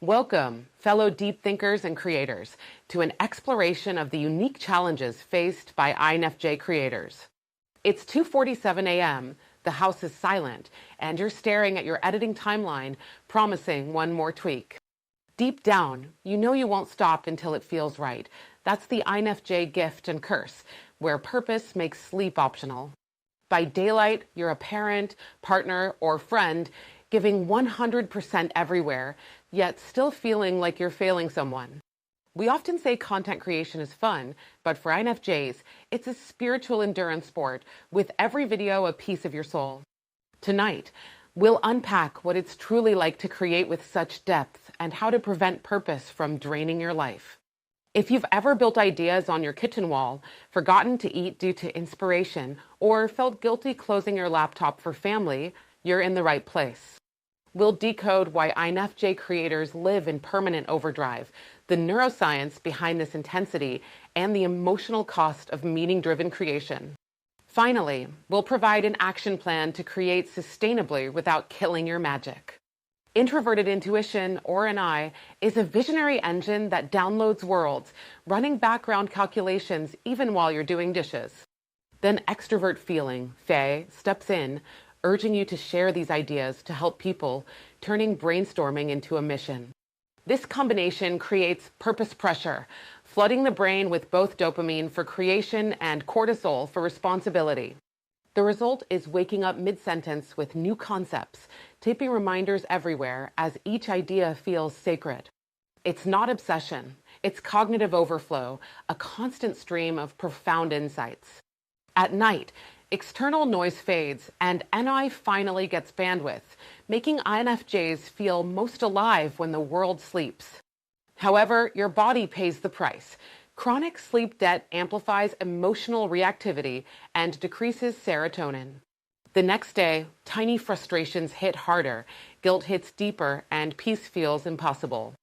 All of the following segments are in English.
Welcome, fellow deep thinkers and creators, to an exploration of the unique challenges faced by INFJ creators. It's 2:47 a.m., the house is silent, and you're staring at your editing timeline, promising one more tweak. Deep down, you know you won't stop until it feels right. That's the INFJ gift and curse, where purpose makes sleep optional. By daylight, you're a parent, partner, or friend, giving 100% everywhere, yet still feeling like you're failing someone. We often say content creation is fun, but for INFJs, it's a spiritual endurance sport, with every video a piece of your soul. Tonight, we'll unpack what it's truly like to create with such depth and how to prevent purpose from draining your life. If you've ever built ideas on your kitchen wall, forgotten to eat due to inspiration, or felt guilty closing your laptop for family, you're in the right place. We'll decode why INFJ creators live in permanent overdrive, the neuroscience behind this intensity, and the emotional cost of meaning-driven creation. Finally, we'll provide an action plan to create sustainably without killing your magic. Introverted intuition, or an I, is a visionary engine that downloads worlds, running background calculations even while you're doing dishes. Then extrovert feeling, Faye, steps in, urging you to share these ideas to help people, turning brainstorming into a mission. This combination creates purpose pressure, flooding the brain with both dopamine for creation and cortisol for responsibility. The result is waking up mid-sentence with new concepts, taping reminders everywhere as each idea feels sacred. It's not obsession, it's cognitive overflow, a constant stream of profound insights. At night, external noise fades and NI finally gets bandwidth, making INFJs feel most alive when the world sleeps. However, your body pays the price. Chronic sleep debt amplifies emotional reactivity and decreases serotonin. The next day, tiny frustrations hit harder, guilt hits deeper, and peace feels impossible.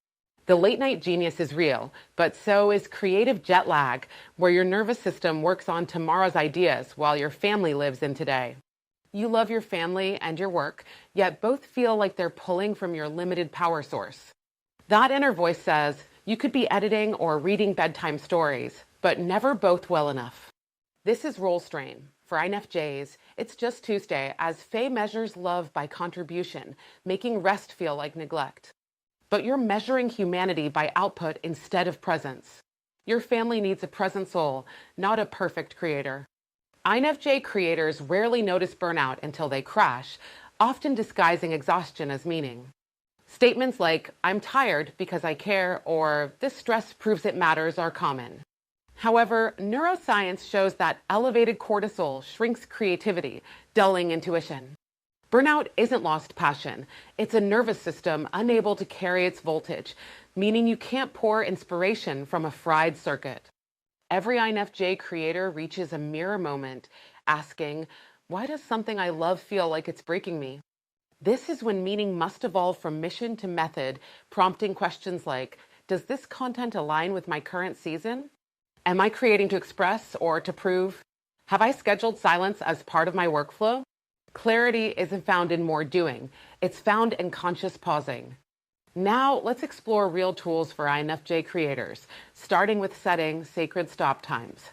The late-night genius is real, but so is creative jet lag, where your nervous system works on tomorrow's ideas while your family lives in today. You love your family and your work, yet both feel like they're pulling from your limited power source. That inner voice says, you could be editing or reading bedtime stories, but never both well enough. This is role strain. For INFJs, it's just Tuesday as Faye measures love by contribution, making rest feel like neglect. But you're measuring humanity by output instead of presence. Your family needs a present soul, not a perfect creator. INFJ creators rarely notice burnout until they crash, often disguising exhaustion as meaning. Statements like, "I'm tired because I care," or "this stress proves it matters," are common. However, neuroscience shows that elevated cortisol shrinks creativity, dulling intuition. Burnout isn't lost passion. It's a nervous system unable to carry its voltage, meaning you can't pour inspiration from a fried circuit. Every INFJ creator reaches a mirror moment, asking, why does something I love feel like it's breaking me? This is when meaning must evolve from mission to method, prompting questions like, does this content align with my current season? Am I creating to express or to prove? Have I scheduled silence as part of my workflow? Clarity isn't found in more doing. It's found in conscious pausing. Now, let's explore real tools for INFJ creators, starting with setting sacred stop times.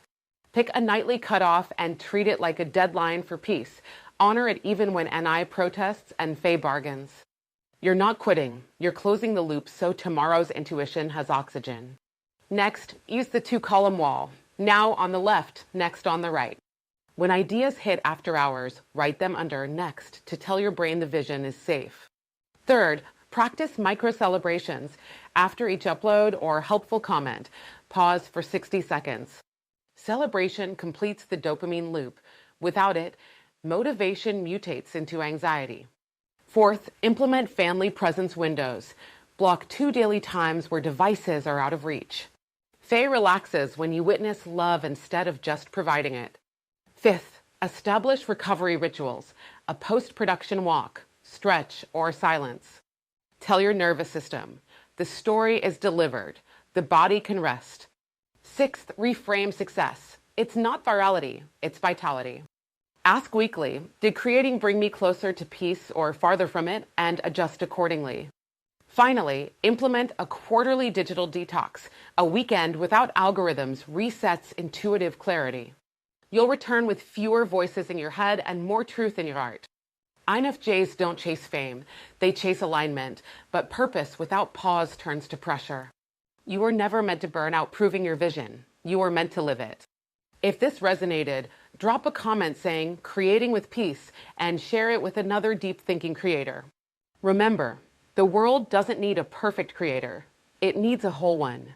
Pick a nightly cutoff and treat it like a deadline for peace. Honor it even when NI protests and Faye bargains. You're not quitting. You're closing the loop so tomorrow's intuition has oxygen. Next, use the 2-column wall. Now on the left, next on the right. When ideas hit after hours, write them under next to tell your brain the vision is safe. Third, practice micro celebrations. After each upload or helpful comment, pause for 60 seconds. Celebration completes the dopamine loop. Without it, motivation mutates into anxiety. Fourth, implement family presence windows. Block 2 daily times where devices are out of reach. Faye relaxes when you witness love instead of just providing it. Fifth, establish recovery rituals, a post-production walk, stretch, or silence. Tell your nervous system, the story is delivered, the body can rest. Sixth, reframe success. It's not virality, it's vitality. Ask weekly, did creating bring me closer to peace or farther from it, and adjust accordingly. Finally, implement a quarterly digital detox. A weekend without algorithms resets intuitive clarity. You'll return with fewer voices in your head and more truth in your art. INFJs don't chase fame, they chase alignment, but purpose without pause turns to pressure. You were never meant to burn out proving your vision. You were meant to live it. If this resonated, drop a comment saying "creating with peace" and share it with another deep thinking creator. Remember, the world doesn't need a perfect creator. It needs a whole one.